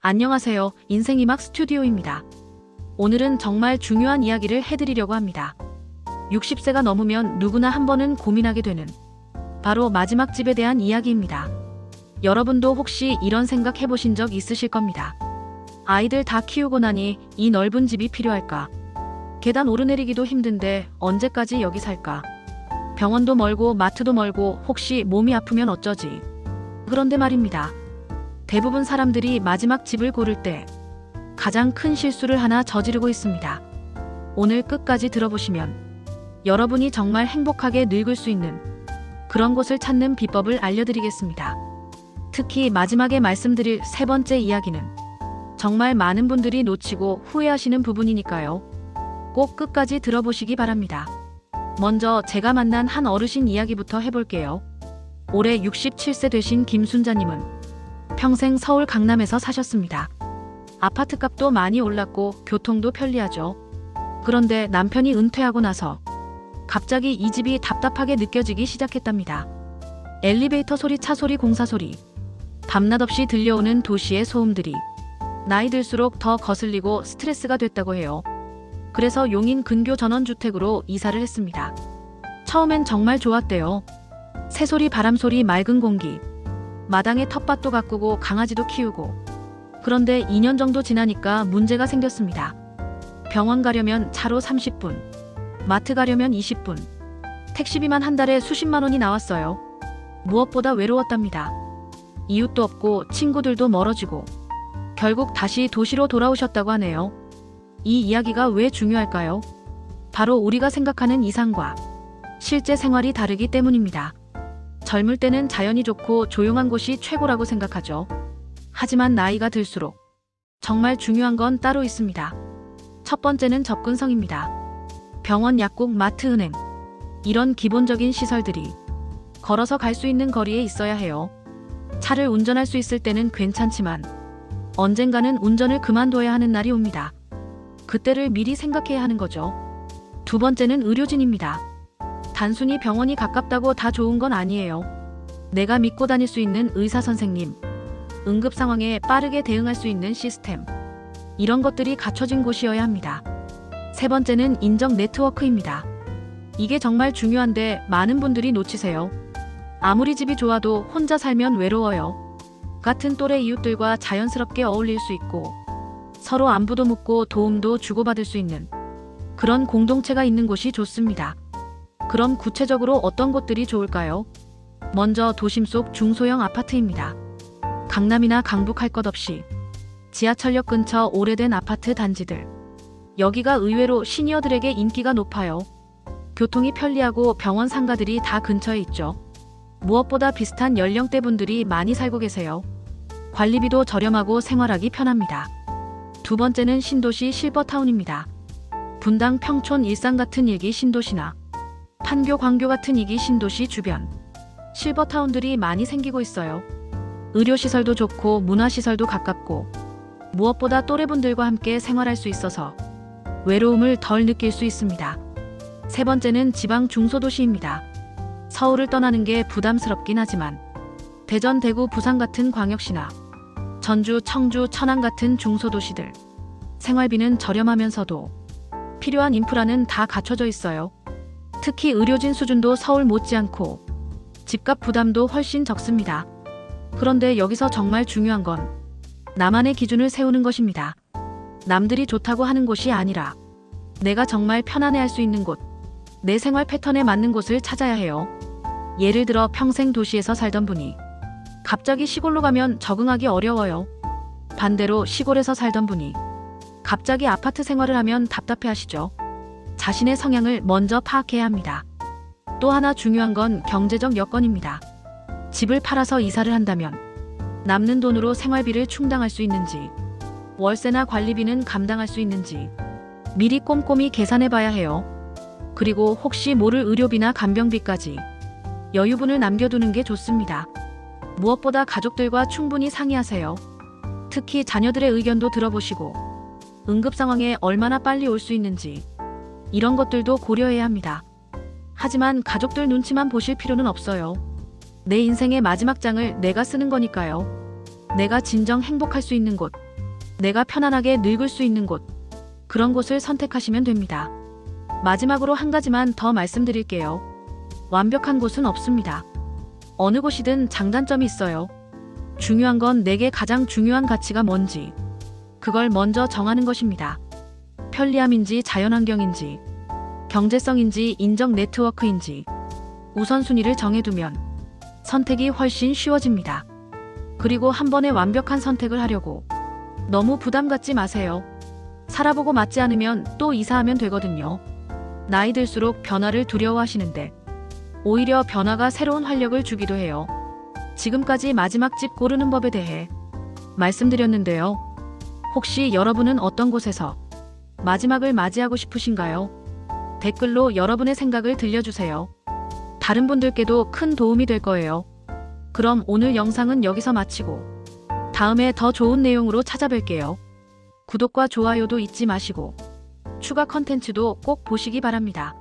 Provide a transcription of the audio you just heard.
안녕하세요. 인생이막 스튜디오입니다. 오늘은 정말 중요한 이야기를 해드리려고 합니다. 60세가 넘으면 누구나 한 번은 고민하게 되는 바로 마지막 집에 대한 이야기입니다. 여러분도 혹시 이런 생각 해보신 적 있으실 겁니다. 아이들 다 키우고 나니 이 넓은 집이 필요할까? 계단 오르내리기도 힘든데 언제까지 여기 살까? 병원도 멀고 마트도 멀고 혹시 몸이 아프면 어쩌지? 그런데 말입니다. 대부분 사람들이 마지막 집을 고를 때 가장 큰 실수를 하나 저지르고 있습니다. 오늘 끝까지 들어보시면 여러분이 정말 행복하게 늙을 수 있는 그런 곳을 찾는 비법을 알려드리겠습니다. 특히 마지막에 말씀드릴 세 번째 이야기는 정말 많은 분들이 놓치고 후회하시는 부분이니까요. 꼭 끝까지 들어보시기 바랍니다. 먼저 제가 만난 한 어르신 이야기부터 해볼게요. 올해 67세 되신 김순자님은 평생 서울 강남에서 사셨습니다. 아파트 값도 많이 올랐고 교통도 편리하죠. 그런데 남편이 은퇴하고 나서 갑자기 이 집이 답답하게 느껴지기 시작했답니다. 엘리베이터 소리, 차 소리, 공사 소리, 밤낮 없이 들려오는 도시의 소음들이 나이 들수록 더 거슬리고 스트레스가 됐다고 해요. 그래서 용인 근교 전원주택으로 이사를 했습니다. 처음엔 정말 좋았대요. 새소리, 바람소리, 맑은 공기, 마당에 텃밭도 가꾸고 강아지도 키우고. 그런데 2년 정도 지나니까 문제가 생겼습니다. 병원 가려면 차로 30분, 마트 가려면 20분, 택시비만 한 달에 수십만 원이 나왔어요. 무엇보다 외로웠답니다. 이웃도 없고 친구들도 멀어지고 결국 다시 도시로 돌아오셨다고 하네요. 이 이야기가 왜 중요할까요? 바로 우리가 생각하는 이상과 실제 생활이 다르기 때문입니다. 젊을 때는 자연이 좋고 조용한 곳이 최고라고 생각하죠. 하지만 나이가 들수록 정말 중요한 건 따로 있습니다. 첫 번째는 접근성입니다. 병원, 약국, 마트, 은행, 이런 기본적인 시설들이 걸어서 갈 수 있는 거리에 있어야 해요. 차를 운전할 수 있을 때는 괜찮지만 언젠가는 운전을 그만둬야 하는 날이 옵니다. 그때를 미리 생각해야 하는 거죠. 두 번째는 의료진입니다. 단순히 병원이 가깝다고 다 좋은 건 아니에요. 내가 믿고 다닐 수 있는 의사 선생님, 응급 상황에 빠르게 대응할 수 있는 시스템, 이런 것들이 갖춰진 곳이어야 합니다. 세 번째는 인적 네트워크입니다. 이게 정말 중요한데 많은 분들이 놓치세요. 아무리 집이 좋아도 혼자 살면 외로워요. 같은 또래 이웃들과 자연스럽게 어울릴 수 있고 서로 안부도 묻고 도움도 주고받을 수 있는 그런 공동체가 있는 곳이 좋습니다. 그럼 구체적으로 어떤 곳들이 좋을까요? 먼저 도심 속 중소형 아파트입니다. 강남이나 강북 할 것 없이 지하철역 근처 오래된 아파트 단지들. 여기가 의외로 시니어들에게 인기가 높아요. 교통이 편리하고 병원 상가들이 다 근처에 있죠. 무엇보다 비슷한 연령대 분들이 많이 살고 계세요. 관리비도 저렴하고 생활하기 편합니다. 두 번째는 신도시 실버타운입니다. 분당, 평촌, 일산 같은 일기 신도시나 판교, 광교 같은 이기 신도시 주변 실버타운들이 많이 생기고 있어요. 의료시설도 좋고 문화시설도 가깝고 무엇보다 또래분들과 함께 생활할 수 있어서 외로움을 덜 느낄 수 있습니다. 세 번째는 지방 중소도시입니다. 서울을 떠나는 게 부담스럽긴 하지만 대전, 대구, 부산 같은 광역시나 전주, 청주, 천안 같은 중소도시들, 생활비는 저렴하면서도 필요한 인프라는 다 갖춰져 있어요. 특히 의료진 수준도 서울 못지않고 집값 부담도 훨씬 적습니다. 그런데 여기서 정말 중요한 건 나만의 기준을 세우는 것입니다. 남들이 좋다고 하는 곳이 아니라 내가 정말 편안해할 수 있는 곳, 내 생활 패턴에 맞는 곳을 찾아야 해요. 예를 들어 평생 도시에서 살던 분이 갑자기 시골로 가면 적응하기 어려워요. 반대로 시골에서 살던 분이 갑자기 아파트 생활을 하면 답답해하시죠. 자신의 성향을 먼저 파악해야 합니다. 또 하나 중요한 건 경제적 여건입니다. 집을 팔아서 이사를 한다면 남는 돈으로 생활비를 충당할 수 있는지, 월세나 관리비는 감당할 수 있는지 미리 꼼꼼히 계산해 봐야 해요. 그리고 혹시 모를 의료비나 간병비까지 여유분을 남겨두는 게 좋습니다. 무엇보다 가족들과 충분히 상의하세요. 특히 자녀들의 의견도 들어보시고 응급 상황에 얼마나 빨리 올 수 있는지 이런 것들도 고려해야 합니다. 하지만 가족들 눈치만 보실 필요는 없어요. 내 인생의 마지막 장을 내가 쓰는 거니까요. 내가 진정 행복할 수 있는 곳, 내가 편안하게 늙을 수 있는 곳, 그런 곳을 선택하시면 됩니다. 마지막으로 한 가지만 더 말씀드릴게요. 완벽한 곳은 없습니다. 어느 곳이든 장단점이 있어요. 중요한 건 내게 가장 중요한 가치가 뭔지, 그걸 먼저 정하는 것입니다. 편리함인지 자연환경인지, 경제성인지 인정 네트워크인지, 우선순위를 정해두면 선택이 훨씬 쉬워집니다. 그리고 한 번에 완벽한 선택을 하려고 너무 부담 갖지 마세요. 살아보고 맞지 않으면 또 이사하면 되거든요. 나이 들수록 변화를 두려워하시는데 오히려 변화가 새로운 활력을 주기도 해요. 지금까지 마지막 집 고르는 법에 대해 말씀드렸는데요. 혹시 여러분은 어떤 곳에서 마지막을 맞이하고 싶으신가요? 댓글로 여러분의 생각을 들려주세요. 다른 분들께도 큰 도움이 될 거예요. 그럼 오늘 영상은 여기서 마치고 다음에 더 좋은 내용으로 찾아뵐게요. 구독과 좋아요도 잊지 마시고 추가 컨텐츠도 꼭 보시기 바랍니다.